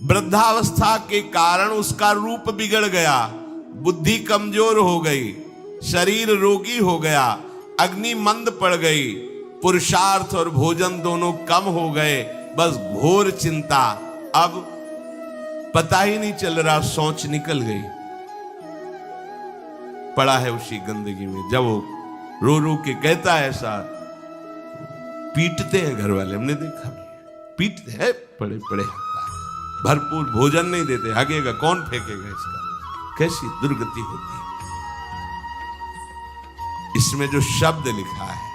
वृद्धावस्था के कारण उसका रूप बिगड़ गया, बुद्धि कमजोर हो गई, शरीर रोगी हो गया, अग्नि मंद पड़ गई, पुरुषार्थ और भोजन दोनों कम हो गए, बस घोर चिंता। अब पता ही नहीं चल रहा, सोच निकल गई, पड़ा है उसी गंदगी में। जब वो रो रो के कहता है ऐसा, पीटते हैं घर वाले, हमने देखा पीटते हैं, पड़े पड़े हकता है, भरपूर भोजन नहीं देते, हगेगा कौन, फेंकेगा इसका, कैसी दुर्गति होती है। इसमें जो शब्द लिखा है,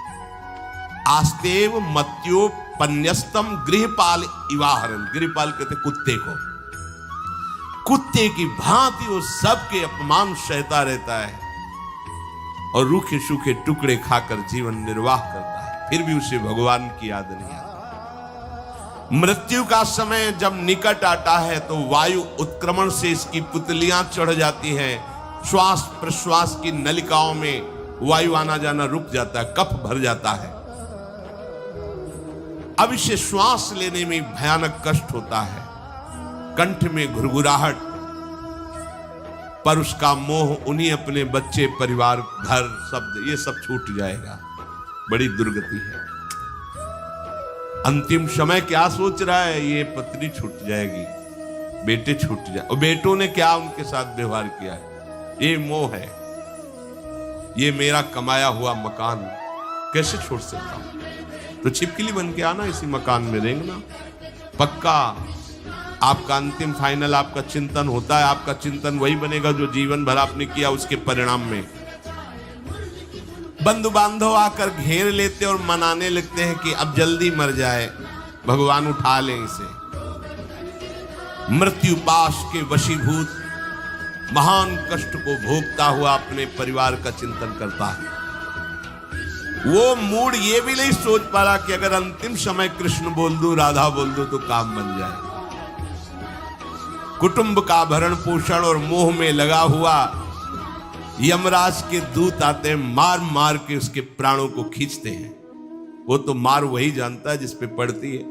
आस्तेव मत्योपन्यस्तम गृहपाल इवाहरन, गृहपाल कहते कुत्ते को, कुत्ते की भांति वो सबके अपमान सहता रहता है और रूखे सूखे टुकड़े खाकर जीवन निर्वाह करता है, फिर भी उसे भगवान की याद नहीं आती। मृत्यु का समय जब निकट आता है तो वायु उत्क्रमण से इसकी पुतलियां चढ़ जाती हैं, श्वास प्रश्वास की नलिकाओं में वायु आना जाना रुक जाता है, कफ भर जाता है। अब इसे श्वास लेने में भयानक कष्ट होता है, कंठ में घुरघुराहट, पर उसका मोह उन्हीं अपने बच्चे, परिवार, घर, शब्द, ये सब छूट जाएगा। बड़ी दुर्गति है। अंतिम समय क्या सोच रहा है, ये पत्नी छूट जाएगी, बेटे छूट जाए, और बेटों ने क्या उनके साथ व्यवहार किया है, ये मोह है, ये मेरा कमाया हुआ मकान कैसे छोड़ सकता हूं। तो छिपकली बन के आना, इसी मकान में रेंगना। पक्का आपका अंतिम फाइनल आपका चिंतन होता है, आपका चिंतन वही बनेगा जो जीवन भर आपने किया, उसके परिणाम में बंधु बांधव आकर घेर लेते और मनाने लगते हैं कि अब जल्दी मर जाए, भगवान उठा लें इसे। मृत्यु पाश के वशीभूत महान कष्ट को भोगता हुआ अपने परिवार का चिंतन करता है। वो मूड ये भी नहीं सोच पा रहा कि अगर अंतिम समय कृष्ण बोल दूं, राधा बोल दूं तो काम बन जाए। कुटुंब का भरण पोषण और मोह में लगा हुआ यमराज के दूत आते हैं, मार मार के उसके प्राणों को खींचते हैं। वो तो मार वही जानता है जिस पे पड़ती है,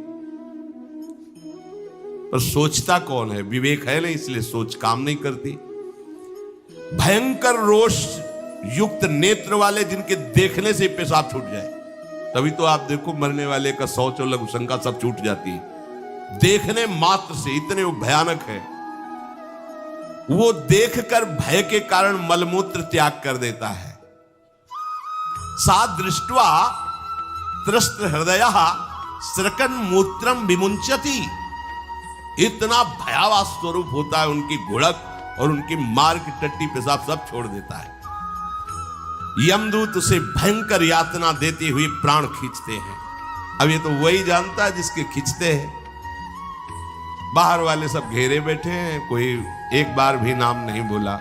पर सोचता कौन है, विवेक है नहीं, इसलिए सोच काम नहीं करती। भयंकर रोष युक्त नेत्र वाले, जिनके देखने से पेशाब छूट जाए, तभी तो आप देखो मरने वाले का शौच और लघु शंका सब छूट जाती है, देखने मात्र से, इतने वो भयानक है। वो देखकर भय के कारण मलमूत्र त्याग कर देता है। सा दृष्ट्वा त्रस्त हृदय स्रकन मूत्रम विमुंचति, इतना भयावह स्वरूप होता है उनकी घुड़क, और उनकी मार की टट्टी पेशाब सब छोड़ देता है। यमदूत उसे भयंकर यातना देते हुए प्राण खींचते हैं। अब ये तो वही जानता है जिसके खींचते हैं। बाहर वाले सब घेरे बैठे हैं, कोई एक बार भी नाम नहीं बोला।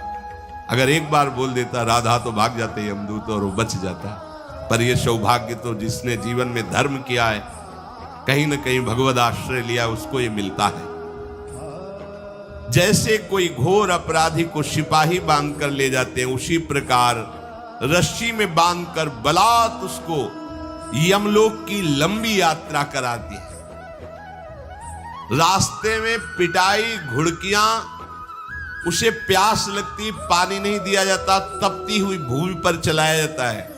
अगर एक बार बोल देता राधा तो भाग जाते यमदूत और वो बच जाता। पर ये सौभाग्य तो जिसने जीवन में धर्म किया है, कहीं ना कहीं भगवद आश्रय लिया, उसको ये मिलता है। जैसे कोई घोर अपराधी को सिपाही बांधकर ले जाते हैं, उसी प्रकार रस्सी में बांधकर बलात् उसको यमलोक की लंबी यात्रा कराती है। रास्ते में पिटाई, घुड़कियां, उसे प्यास लगती, पानी नहीं दिया जाता, तपती हुई भूमि पर चलाया जाता है,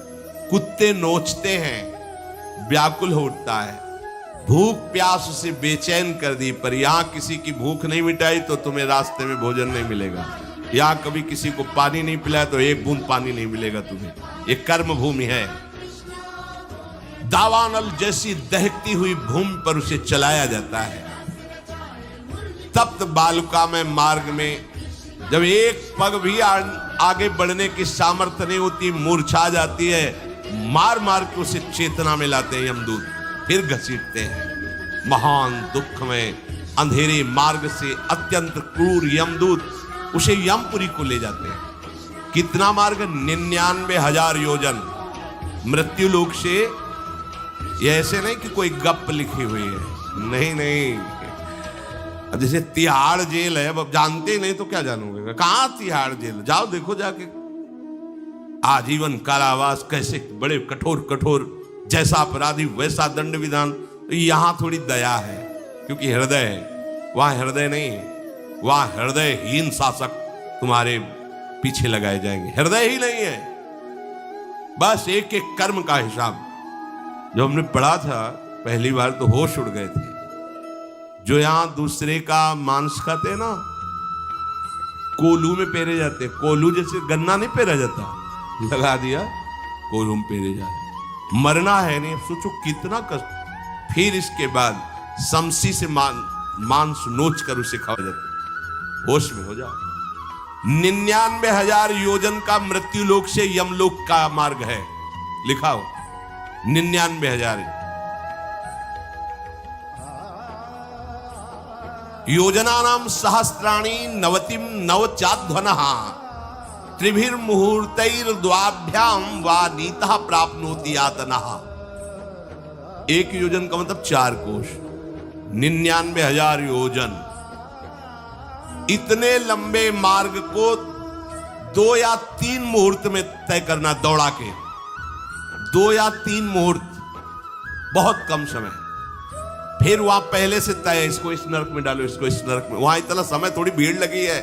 कुत्ते नोचते हैं, व्याकुल होता है, भूख प्यास उसे बेचैन कर दी। पर यहां किसी की भूख नहीं मिटाई तो तुम्हें रास्ते में भोजन नहीं मिलेगा। यहां कभी किसी को पानी नहीं पिलाया तो एक बूंद पानी नहीं मिलेगा तुम्हें। ये कर्म भूमि है। दावानल जैसी दहकती हुई भूमि पर उसे चलाया जाता है। तप्त बालुका में मार्ग में जब एक पग भी आगे बढ़ने की सामर्थ्य नहीं होती, मूर्छा जाती है, मार मार के उसे चेतना में लाते हैं यमदूत, फिर घसीटते हैं। महान दुख में अंधेरे मार्ग से अत्यंत क्रूर यमदूत उसे यमपुरी को ले जाते हैं। कितना मार्ग? 99,000 योजन मृत्यु लोक से। ये ऐसे नहीं कि कोई गप लिखी हुई है, नहीं नहीं। अब जैसे तिहाड़ जेल है, अब जानते ही नहीं तो क्या जानोगे, कहां तिहाड़ जेल, जाओ देखो जाके। आजीवन कारावास, कैसे बड़े कठोर कठोर, जैसा अपराधी वैसा दंड विधान। तो यहां थोड़ी दया है क्योंकि हृदय है, वहां हृदय नहीं है, वहां हृदयहीन शासक तुम्हारे पीछे लगाए जाएंगे। हृदय ही नहीं है, बस एक एक कर्म का हिसाब। जो हमने पढ़ा था पहली बार तो होश उड़ गए थे। जो यहां दूसरे का मांस खाते हैं ना, कोल्हू में पेरे जाते, कोल्हू जैसे गन्ना नहीं पेरा जाता, लगा दिया कोल्हू में पेरे जाते। मरना है नहीं, सोचो कितना कष्ट। फिर इसके बाद समसी से मांस नोच कर उसे खाया जाता। होश में हो जाओ। 99,000 योजन का मृत्यु लोक से यमलोक का मार्ग है, लिखा हो 99,000 योजनानाम सहस्राणि नवतिम नवचाध्वनः त्रिभिर्मुहूर्तैर्द्वाभ्याम वा नीतः प्राप्नोति यातनः। एक योजन का मतलब 4 कोश, 99,000 योजन। इतने लंबे मार्ग को 2 या 3 मुहूर्त में तय करना, दौड़ा के 2 या 3 मुहूर्त, बहुत कम समय। फिर वहां पहले से तय, इसको इस नरक में डालो, इसको इस नरक में। वहां इतना समय, थोड़ी भीड़ लगी है।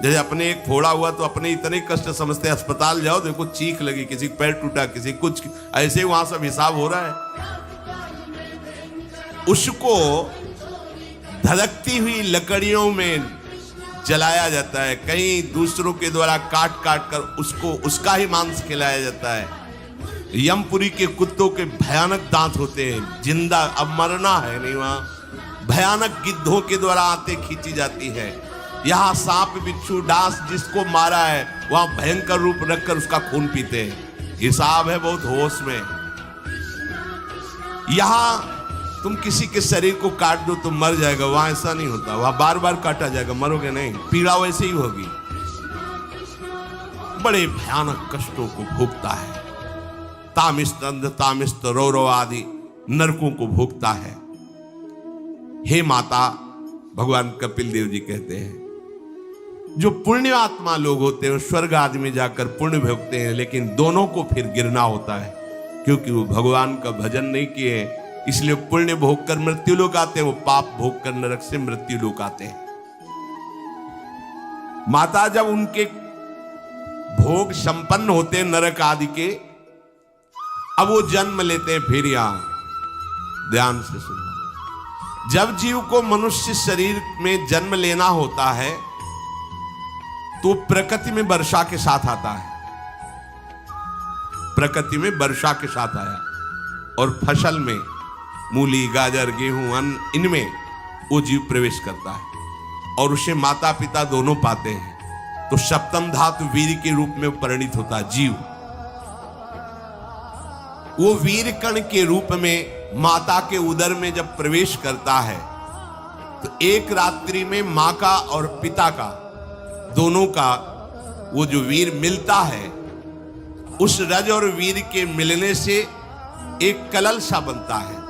जैसे अपने एक फोड़ा हुआ तो अपने इतने कष्ट समझते, अस्पताल जाओ देखो चीख लगी, किसी पैर टूटा, किसी कुछ, ऐसे वहां सब हिसाब हो रहा है। उसको धधकती हुई लकड़ियों में जलाया जाता है, कहीं दूसरों के द्वारा काट काट कर उसको उसका ही मांस खिलाया जाता है। यमपुरी के कुत्तों के भयानक दांत होते हैं, जिंदा, अब मरना है नहीं। वहां भयानक गिद्धों के द्वारा आते खींची जाती है। यहां सांप बिच्छू डांस जिसको मारा है, वहां भयंकर रूप रखकर उसका खून पीते हैं। हिसाब है बहुत होश में। यहां तुम किसी के शरीर को काट दो तो मर जाएगा, वहां ऐसा नहीं होता। वहां बार बार काटा जाएगा, मरोगे नहीं, पीड़ा वैसे ही होगी। बड़े भयानक कष्टों को भोगता है। तामिस्त अंध तामिस्त रौरव आदि नरकों को भोगता है। हे माता, भगवान कपिल देव जी कहते हैं, जो पुण्य आत्मा लोग होते हैं स्वर्ग आदि में जाकर पुण्य भोगते हैं, लेकिन दोनों को फिर गिरना होता है, क्योंकि वो भगवान का भजन नहीं किए, इसलिए पुण्य भोग कर मृत्यु लोक आते हैं, वो पाप भोग कर नरक से मृत्यु लोक आते हैं। माता जब उनके भोग संपन्न होते हैं नरक आदि के, अब वो जन्म लेते हैं फिर यहां। ध्यान से सुनना, जब जीव को मनुष्य शरीर में जन्म लेना होता है तो प्रकृति में वर्षा के साथ आता है। प्रकृति में वर्षा के साथ आया और फसल में मूली गाजर गेहूं अन्न, इनमें वो जीव प्रवेश करता है और उसे माता पिता दोनों पाते हैं। तो सप्तम धातु वीर के रूप में परिणित होता है जीव। वो वीर कण के रूप में माता के उदर में जब प्रवेश करता है तो एक रात्रि में मां का और पिता का, दोनों का वो जो वीर मिलता है, उस रज और वीर के मिलने से एक कलल सा बनता है।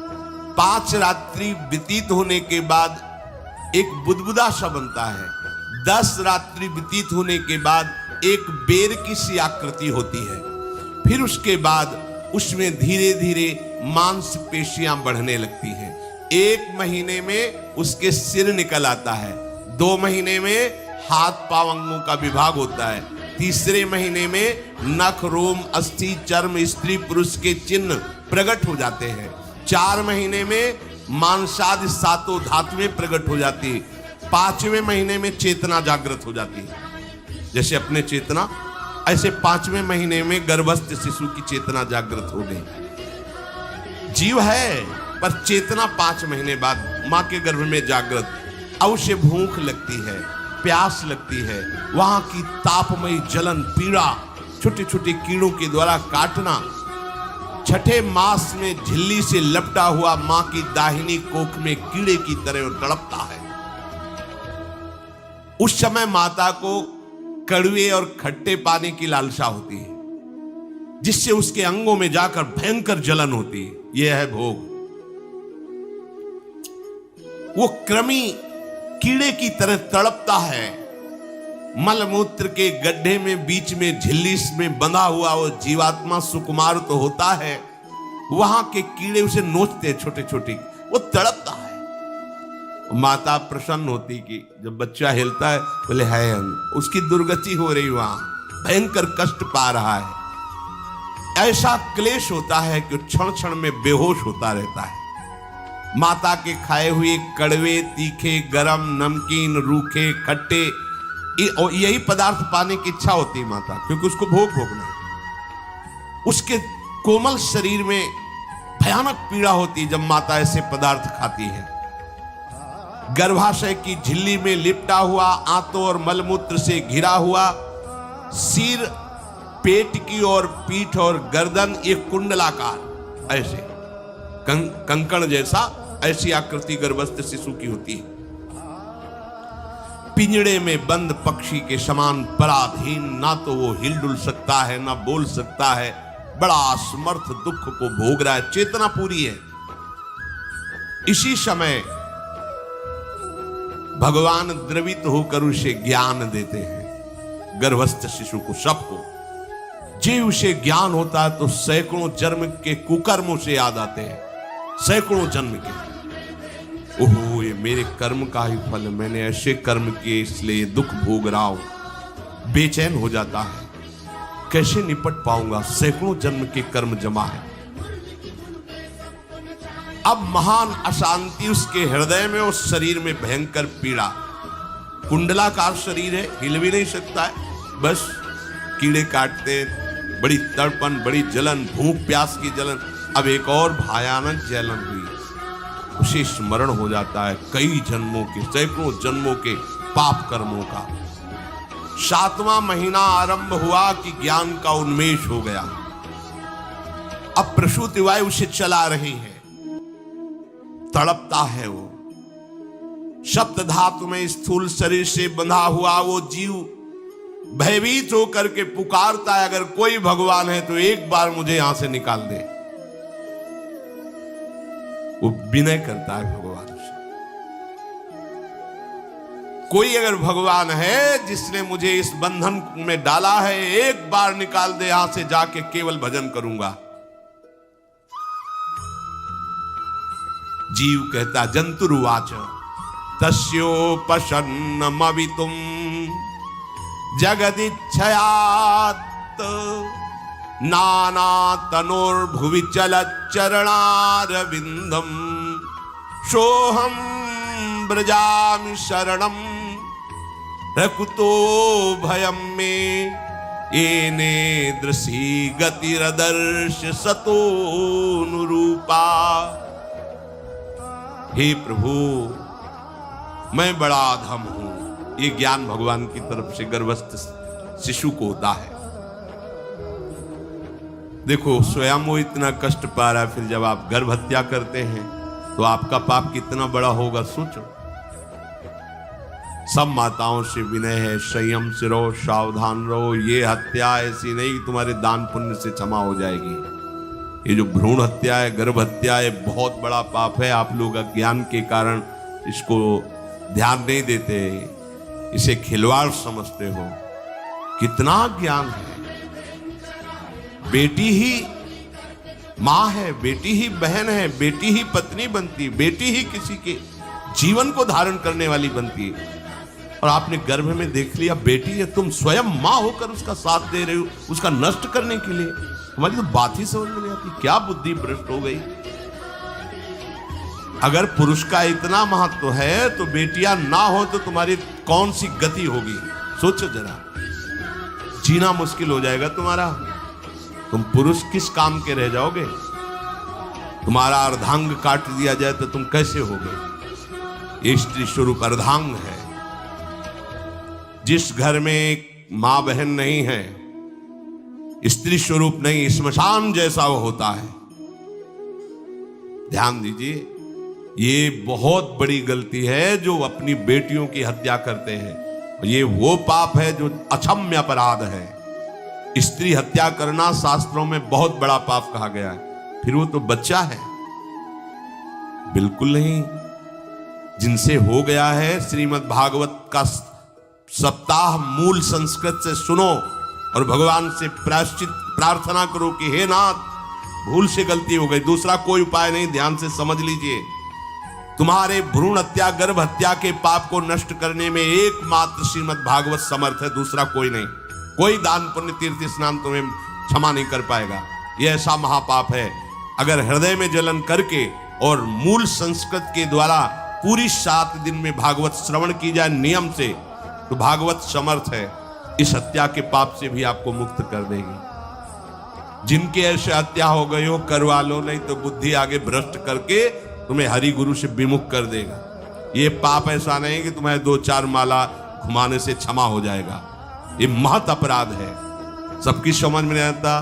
5 रात्रि व्यतीत होने के बाद एक बुदबुदा सा बनता है। 10 रात्रि व्यतीत होने के बाद एक बेर की सी आकृति होती है। फिर उसके बाद उसमें धीरे धीरे मांसपेशियां बढ़ने लगती हैं। 1 महीने में उसके सिर निकल आता है। 2 महीने में हाथ पांव अंगों का विभाग होता है। 3 महीने में नख रोम अस्थि चर्म स्त्री पुरुष के चिन्ह प्रकट हो जाते हैं। 4 महीने में मांसादि 7 धातुएं प्रकट हो जाती है। 5वें महीने में चेतना जागृत हो जाती है। जैसे अपने चेतना, ऐसे 5वें महीने में गर्भस्थ शिशु की चेतना जागृत हो गई। जीव है पर चेतना 5 महीने बाद मां के गर्भ में जागृत। अब उसे भूख लगती है, प्यास लगती है, वहां की तापमयी जलन पीड़ा, छोटे छोटे कीड़ों के द्वारा काटना, 6ठे मास में झिल्ली से लपटा हुआ मां की दाहिनी कोख में कीड़े की तरह तड़पता है। उस समय माता को कड़वे और खट्टे पानी की लालसा होती है, जिससे उसके अंगों में जाकर भयंकर जलन होती है। यह है भोग। वो कृमि कीड़े की तरह तड़पता है। मलमूत्र के गड्ढे में बीच में झिल्ली में बंधा हुआ वो जीवात्मा सुकुमार तो होता है, वहां के कीड़े उसे नोचते हैं छोटे छोटे, वो तड़पता है। माता प्रसन्न होती कि जब बच्चा हिलता है बोले है उसकी दुर्गति हो रही, वहां भयंकर कष्ट पा रहा है। ऐसा क्लेश होता है कि क्षण क्षण में बेहोश होता रहता है। माता के खाए हुए कड़वे, तीखे, गरम, नमकीन, रूखे, खट्टे यही पदार्थ पाने की इच्छा होती है माता, क्योंकि उसको भोग भोगना। उसके कोमल शरीर में भयानक पीड़ा होती है जब माता ऐसे पदार्थ खाती है। गर्भाशय की झिल्ली में लिपटा हुआ, आंतों और मलमूत्र से घिरा हुआ सिर, पेट की और पीठ और गर्दन एक कुंडलाकार ऐसे कंकण जैसा ऐसी आकृति गर्भस्थ शिशु की होती है। पिंजड़े में बंद पक्षी के समान पराधीन, ना तो वो हिलडुल सकता है ना बोल सकता है, बड़ा असमर्थ दुख को भोग रहा है, चेतना पूरी है। इसी समय भगवान द्रवित होकर उसे ज्ञान देते हैं, गर्भस्थ शिशु को, सबको। जी उसे ज्ञान होता है तो सैकड़ों जन्म के कुकर्मों से याद आते हैं, सैकड़ों जन्म के। ओहो, ये मेरे कर्म का ही फल, मैंने ऐसे कर्म किए इसलिए ये दुख भोग रहा हूं। बेचैन हो जाता है, कैसे निपट पाऊंगा, सैकड़ों जन्म के कर्म जमा है। अब महान अशांति उसके हृदय में, उस शरीर में भयंकर पीड़ा। कुंडलाकार शरीर है, हिल भी नहीं सकता है, बस कीड़े काटते, बड़ी तड़पन, बड़ी जलन, भूख प्यास की जलन। अब एक और भयानक जलन हुई, उसे स्मरण हो जाता है कई जन्मों के, सैकड़ों जन्मों के पाप कर्मों का। 7वां महीना आरंभ हुआ कि ज्ञान का उन्मेष हो गया। अब प्रसूति वायु उसे चला रही है, तड़पता है वो। सप्त धातु में स्थूल शरीर से बंधा हुआ वो जीव भयभीत होकर के पुकारता है, अगर कोई भगवान है तो एक बार मुझे यहां से निकाल दे। वो विनय करता है भगवान से, कोई अगर भगवान है जिसने मुझे इस बंधन में डाला है, एक बार निकाल दे यहां से, जाके केवल भजन करूंगा। जीव कहता, जंतुरुवाच तस्योपशन्नमवितुम जगदिच्छयात् नाना तनोर्भुवि चलच्चरणारविंदम सोहम ब्रजामि शरणम रकुतो भयम में येने दृशी गतिरदर्श सतोनुरूपा। हे प्रभु, मैं बड़ा अधम हूं। ये ज्ञान भगवान की तरफ से गर्भस्थ शिशु को होता है। देखो, स्वयं वो इतना कष्ट पा रहा है, फिर जब आप गर्भ हत्या करते हैं तो आपका पाप कितना बड़ा होगा, सोचो। सब माताओं से विनय है, संयम से रहो, सावधान रहो। ये हत्या ऐसी नहीं तुम्हारे दान पुण्य से क्षमा हो जाएगी। ये जो भ्रूण हत्या है, गर्भ हत्या है, बहुत बड़ा पाप है। आप लोग अज्ञान के कारण इसको ध्यान नहीं देते, इसे खिलवाड़ समझते हो। कितना ज्ञान है। बेटी ही मां है, बेटी ही बहन है, बेटी ही पत्नी बनती, बेटी ही किसी के जीवन को धारण करने वाली बनती है। और आपने गर्भ में देख लिया बेटी है, तुम स्वयं मां होकर उसका साथ दे रहे हो, उसका नष्ट करने के लिए। हमारी तो बात ही समझ में नहीं आती, क्या बुद्धि भ्रष्ट हो गई। अगर पुरुष का इतना महत्व है तो बेटियां ना हो तो तुम्हारी कौन सी गति होगी, सोचो जरा। जीना मुश्किल हो जाएगा तुम्हारा। तुम पुरुष किस काम के रह जाओगे। तुम्हारा अर्धांग काट दिया जाए तो तुम कैसे होगे। ये स्त्री स्वरूप अर्धांग है। जिस घर में मां बहन नहीं है, स्त्री स्वरूप नहीं, श्मशान जैसा वो होता है। ध्यान दीजिए, ये बहुत बड़ी गलती है जो अपनी बेटियों की हत्या करते हैं। ये वो पाप है जो अक्षम्य अपराध है। स्त्री हत्या करना शास्त्रों में बहुत बड़ा पाप कहा गया है। फिर वो तो बच्चा है, बिल्कुल नहीं। जिनसे हो गया है, श्रीमद् भागवत का सप्ताह मूल संस्कृत से सुनो और भगवान से प्रायश्चित प्रार्थना करो कि हे नाथ, भूल से गलती हो गई, दूसरा कोई उपाय नहीं, ध्यान से समझ लीजिए। तुम्हारे भ्रूण हत्या, गर्भ हत्या के पाप को नष्ट करने में एकमात्र श्रीमद् भागवत समर्थ है, दूसरा कोई नहीं। कोई दान पुण्य तीर्थ स्नान तुम्हें क्षमा नहीं कर पाएगा। यह ऐसा महापाप है। अगर हृदय में जलन करके और मूल संस्कृत के द्वारा पूरी 7 दिन में भागवत श्रवण की जाए नियम से, तो भागवत समर्थ है, इस हत्या के पाप से भी आपको मुक्त कर देगी। जिनके ऐसे हत्या हो गई हो करवा लो, नहीं तो बुद्धि आगे भ्रष्ट करके तुम्हें हरि गुरु से विमुख कर देगा। ये पाप ऐसा नहीं कि तुम्हें 2-4 माला घुमाने से क्षमा हो जाएगा। ये महत अपराध है। सबकी समझ में नहीं आता,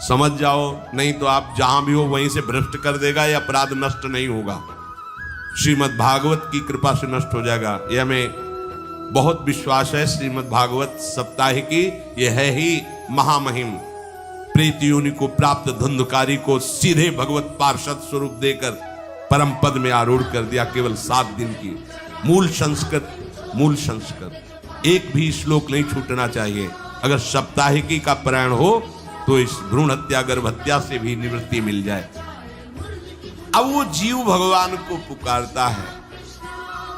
समझ जाओ, नहीं तो आप जहां भी हो वहीं से भ्रष्ट कर देगा। ये अपराध नष्ट नहीं होगा, श्रीमद् भागवत की कृपा से नष्ट हो जाएगा। यह हमें बहुत विश्वास है। श्रीमद् भागवत साप्ताहिकी ये है ही महामहिम। प्रीत योनि को प्राप्त धुंधकारी को सीधे भगवत पार्षद स्वरूप देकर परम पद में आरूढ़ कर दिया। केवल 7 दिन की मूल संस्कृत एक भी श्लोक नहीं छूटना चाहिए। अगर साप्ताहिकी का पारायण हो तो इस भ्रूण हत्या, गर्भ हत्या से भी निवृत्ति मिल जाए। अब वो जीव भगवान को पुकारता है,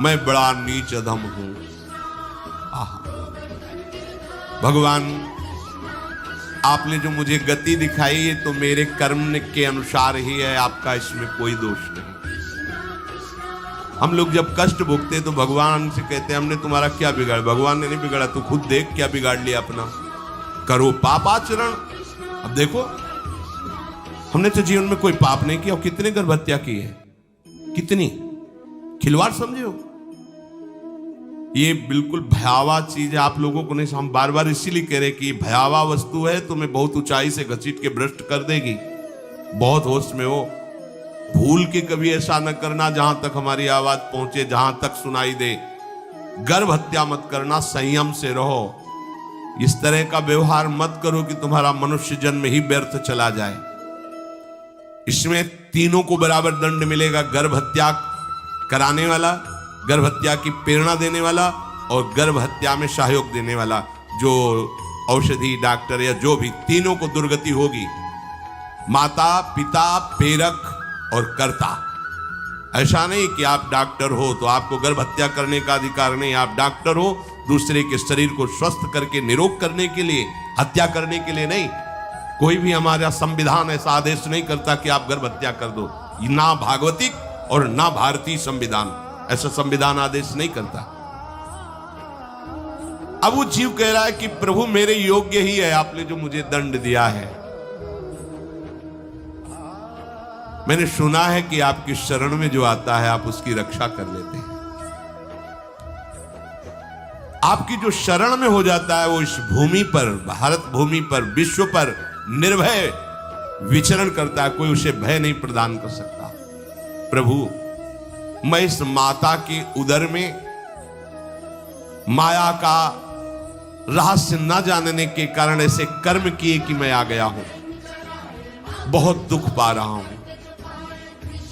मैं बड़ा नीच अधम हूं। भगवान, आपने जो मुझे गति दिखाई है तो मेरे कर्म के अनुसार ही है, आपका इसमें कोई दोष नहीं। हम लोग जब कष्ट भोगते तो भगवान से कहते हैं हमने तुम्हारा क्या बिगाड़ा। भगवान ने नहीं बिगाड़ा, तू खुद देख क्या बिगाड़ लिया अपना। करो पाप आचरण। अब देखो, हमने तो जीवन में कोई पाप नहीं किया और कितने गर्भ हत्या की है, कितनी खिलवाड़ समझे हो। ये बिल्कुल भयावह चीज है। आप लोगों को नहीं, हम बार बार इसीलिए कह रहे कि भयावह वस्तु है, तुम्हें बहुत ऊंचाई से घसीट के भ्रष्ट कर देगी। बहुत होश में हो, भूल के कभी ऐसा न करना जहां तक हमारी आवाज पहुंचे, जहां तक सुनाई दे। गर्भ हत्या मत करना, संयम से रहो। इस तरह का व्यवहार मत करो कि तुम्हारा मनुष्य जन्म ही व्यर्थ चला जाए। इसमें तीनों को बराबर दंड मिलेगा। गर्भ हत्या कराने वाला, गर्भ हत्या की प्रेरणा देने वाला और गर्भ हत्या में सहयोग देने वाला, जो औषधि डॉक्टर या जो भी, तीनों को दुर्गति होगी। माता, पिता, प्रेरक और कर्ता। ऐसा नहीं कि आप डॉक्टर हो तो आपको गर्भ हत्या करने का अधिकार नहीं। आप डॉक्टर हो दूसरे के शरीर को स्वस्थ करके निरोग करने के लिए, हत्या करने के लिए नहीं। कोई भी हमारा संविधान ऐसा आदेश नहीं करता कि आप गर्भ हत्या कर दो। ना भागवतिक और ना भारतीय संविधान ऐसा संविधान आदेश नहीं करता। अब वो जीव कह रहा है कि प्रभु मेरे योग्य ही है, आपने जो मुझे दंड दिया है। मैंने सुना है कि आपकी शरण में जो आता है आप उसकी रक्षा कर लेते हैं। आपकी जो शरण में हो जाता है वो इस भूमि पर, भारत भूमि पर, विश्व पर निर्भय विचरण करता है। कोई उसे भय नहीं प्रदान कर सकता। प्रभु, मैं इस माता के उदर में माया का रहस्य न जानने के कारण ऐसे कर्म किए कि मैं आ गया हूं। बहुत दुख पा रहा हूं।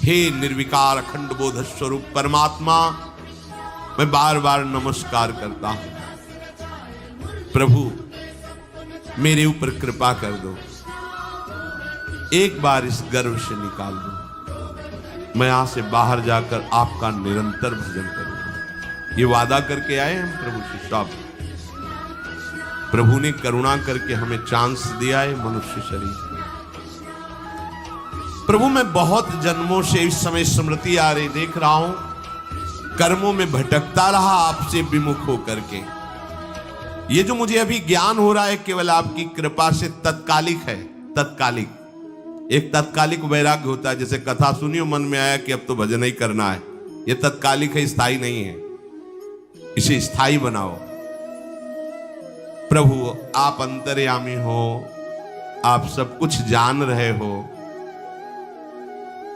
हे निर्विकार अखंड बोध स्वरूप परमात्मा, मैं बार बार नमस्कार करता हूं। प्रभु, मेरे ऊपर कृपा कर दो, एक बार इस गर्भ से निकाल दो। मैं यहां से बाहर जाकर आपका निरंतर भजन करूंगा। ये वादा करके आए हम प्रभु से। सब प्रभु ने करुणा करके हमें चांस दिया है मनुष्य शरीर। प्रभु, मैं बहुत जन्मों से इस समय स्मृति आ रही, देख रहा हूं कर्मों में भटकता रहा आपसे विमुख होकर के। ये जो मुझे अभी ज्ञान हो रहा है केवल आपकी कृपा से तत्कालिक है। तत्कालिक, एक तत्कालिक वैराग्य होता है। जैसे कथा सुनियो, मन में आया कि अब तो भजन ही करना है। ये तत्कालिक है, स्थायी नहीं है। इसे स्थायी बनाओ। प्रभु, आप अंतर्यामी हो, आप सब कुछ जान रहे हो।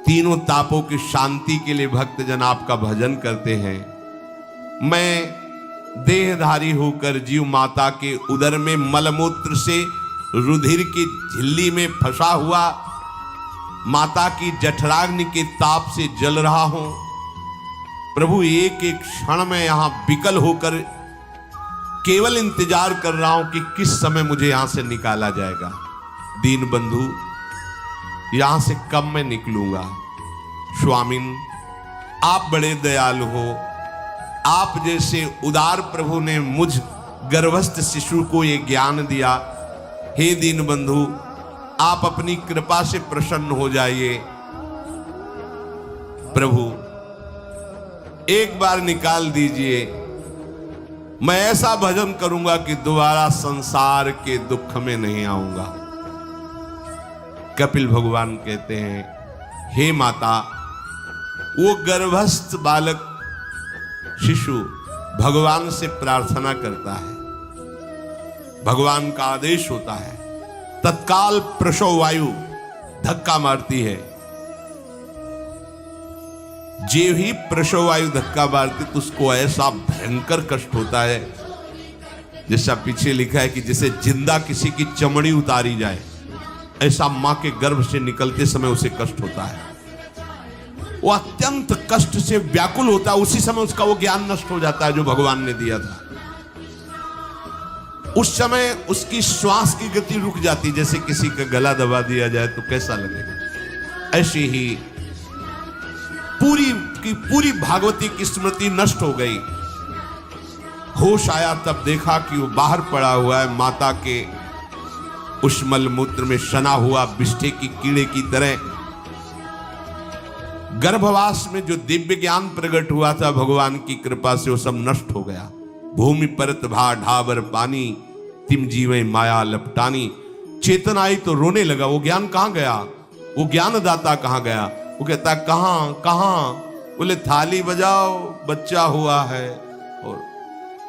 तीनों तापों की शांति के लिए भक्तजन आपका भजन करते हैं। मैं देहधारी होकर जीव माता के उदर में मलमूत्र से रुधिर की झिल्ली में फंसा हुआ माता की जठराग्नि के ताप से जल रहा हूं। प्रभु, एक एक क्षण में यहां विकल होकर केवल इंतजार कर रहा हूं कि किस समय मुझे यहां से निकाला जाएगा। दीन बंधु, यहां से कब मैं निकलूंगा। स्वामिन, आप बड़े दयालु हो, आप जैसे उदार प्रभु ने मुझ गर्भस्थ शिशु को ये ज्ञान दिया। हे दीन बंधु, आप अपनी कृपा से प्रसन्न हो जाइए। प्रभु एक बार निकाल दीजिए, मैं ऐसा भजन करूंगा कि दोबारा संसार के दुख में नहीं आऊंगा। कपिल भगवान कहते हैं, हे माता, वो गर्भस्थ बालक शिशु भगवान से प्रार्थना करता है, भगवान का आदेश होता है, तत्काल प्रसव वायु धक्का मारती है। जे ही प्रसव वायु धक्का मारती तो उसको ऐसा भयंकर कष्ट होता है, जैसा पीछे लिखा है कि जैसे जिंदा किसी की चमड़ी उतारी जाए, ऐसा मां के गर्भ से निकलते समय उसे कष्ट होता है। वो अत्यंत कष्ट से व्याकुल होता है। उसी समय उसका वो ज्ञान नष्ट हो जाता है जो भगवान ने दिया था। उस समय उसकी श्वास की गति रुक जाती, जैसे किसी का गला दबा दिया जाए तो कैसा लगेगा। ऐसी ही पूरी भागवती की स्मृति नष्ट हो गई। होश आया तब देखा कि वो बाहर पड़ा हुआ है, माता के उस मलमूत्र में सना हुआ बिष्ठे की कीड़े की तरह। गर्भवास में जो दिव्य ज्ञान प्रकट हुआ था भगवान की कृपा से, वो सब नष्ट हो गया। भूमि परत भा ढाबर पानी, तिम जीवे माया लपटानी। चेतन आई तो रोने लगा। वो ज्ञान कहां गया? वो ज्ञानदाता कहां गया? वो कहता कहां कहां? बोले थाली बजाओ, बच्चा हुआ है। और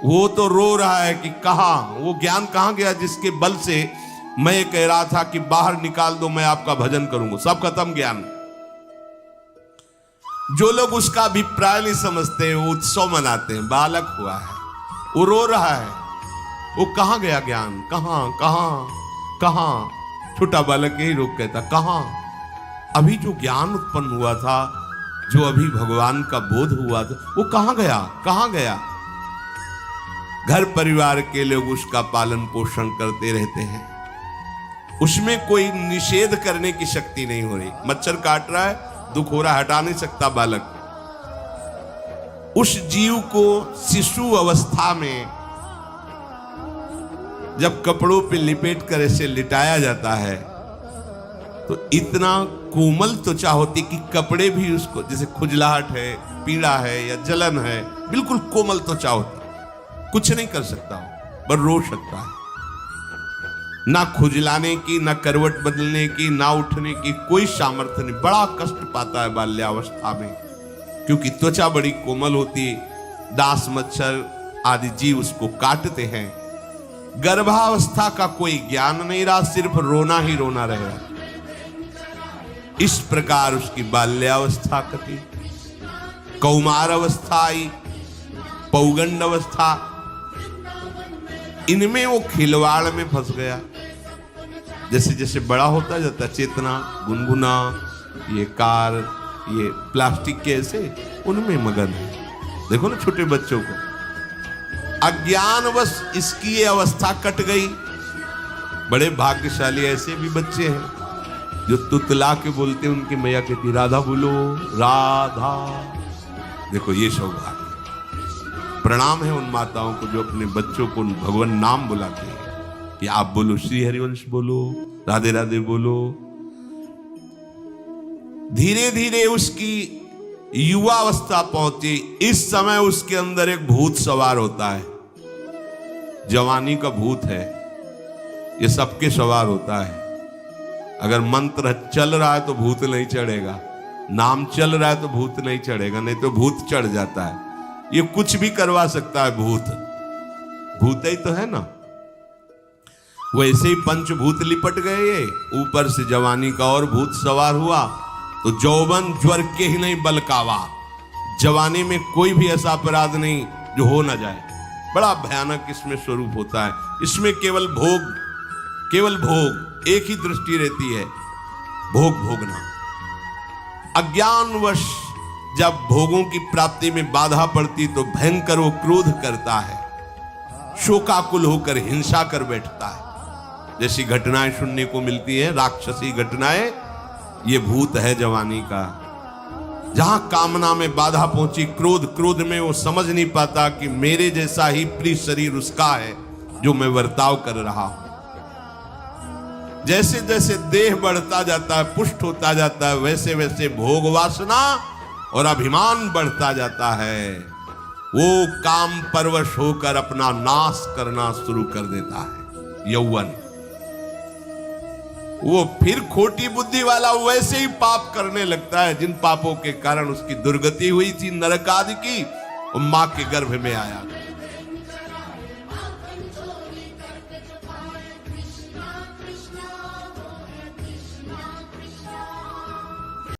वो तो रो रहा है कि कहां, वो ज्ञान कहां गया जिसके बल से मैं ये कह रहा था कि बाहर निकाल दो, मैं आपका भजन करूंगा। सब खत्म ज्ञान। जो लोग उसका अभिप्राय नहीं समझते, वो उत्सव मनाते हैं। बालक हुआ है, वो रो रहा है, वो कहां गया ज्ञान? कहां कहां कहां? छोटा बालक यही रोक कहता कहां? अभी जो ज्ञान उत्पन्न हुआ था, जो अभी भगवान का बोध हुआ था, वो कहां गया? कहां गया? घर परिवार के लोग उसका पालन पोषण करते रहते हैं, उसमें कोई निषेध करने की शक्ति नहीं हो रही। मच्छर काट रहा है, दुख हो रहा है, हटा नहीं सकता बालक। उस जीव को शिशु अवस्था में जब कपड़ों पे लिपेट कर ऐसे लिटाया जाता है तो इतना कोमल त्वचा होती कि कपड़े भी उसको, जैसे खुजलाहट है, पीड़ा है या जलन है, बिल्कुल कोमल त्वचा होती, कुछ नहीं कर सकता, पर रो सकता है। ना खुजलाने की, ना करवट बदलने की, ना उठने की कोई सामर्थ्य नहीं। बड़ा कष्ट पाता है बाल्यावस्था में, क्योंकि त्वचा बड़ी कोमल होती है, दास मच्छर आदि जीव उसको काटते हैं। गर्भावस्था का कोई ज्ञान नहीं रहा, सिर्फ रोना ही रोना रहेगा। इस प्रकार उसकी बाल्यावस्था कटी, कौमार अवस्था आई, पौगंड अवस्था, इनमें वो खिलवाड़ में फंस गया। जैसे जैसे बड़ा होता जाता, चेतना, गुनगुना, ये कार, ये प्लास्टिक के ऐसे उनमें मगन है। देखो ना छोटे बच्चों को, अज्ञानवश इसकी ये अवस्था कट गई। बड़े भाग्यशाली ऐसे भी बच्चे हैं जो तुतला के बोलते, उनकी मैया कहती राधा बोलो, राधा। देखो ये सौभाग्य। प्रणाम है उन माताओं को जो अपने बच्चों को भगवान नाम बुलाते हैं कि आप बोलो, श्री हरिवंश बोलो, राधे राधे बोलो। धीरे धीरे उसकी युवा अवस्था पहुंची। इस समय उसके अंदर एक भूत सवार होता है। जवानी का भूत है, ये सबके सवार होता है। अगर मंत्र चल रहा है तो भूत नहीं चढ़ेगा, नाम चल रहा है तो भूत नहीं चढ़ेगा, नहीं तो भूत चढ़ जाता है। ये कुछ भी करवा सकता है भूत, भूत ही तो है ना। वैसे ही पंचभूत लिपट गए, ये ऊपर से जवानी का और भूत सवार हुआ तो जौवन ज्वर के ही नहीं बलकावा। जवानी में कोई भी ऐसा अपराध नहीं जो हो ना जाए। बड़ा भयानक इसमें स्वरूप होता है। इसमें केवल भोग, केवल भोग, एक ही दृष्टि रहती है, भोग भोगना। अज्ञानवश जब भोगों की प्राप्ति में बाधा पड़ती तो भयंकर वो क्रोध करता है, शोकाकुल होकर हिंसा कर बैठता है। जैसी घटनाएं सुनने को मिलती है, राक्षसी घटनाएं, ये भूत है जवानी का। जहां कामना में बाधा पहुंची, क्रोध में वो समझ नहीं पाता कि मेरे जैसा ही प्रिय शरीर उसका है जो मैं वर्ताव कर रहा हूं। जैसे जैसे देह बढ़ता जाता है, पुष्ट होता जाता है, वैसे वैसे भोग वासना और अभिमान बढ़ता जाता है। वो काम परवश होकर अपना नाश करना शुरू कर देता है। यौवन, वो फिर खोटी बुद्धि वाला वैसे ही पाप करने लगता है जिन पापों के कारण उसकी दुर्गति हुई थी, नरक आदि की, और मां के गर्भ में आया।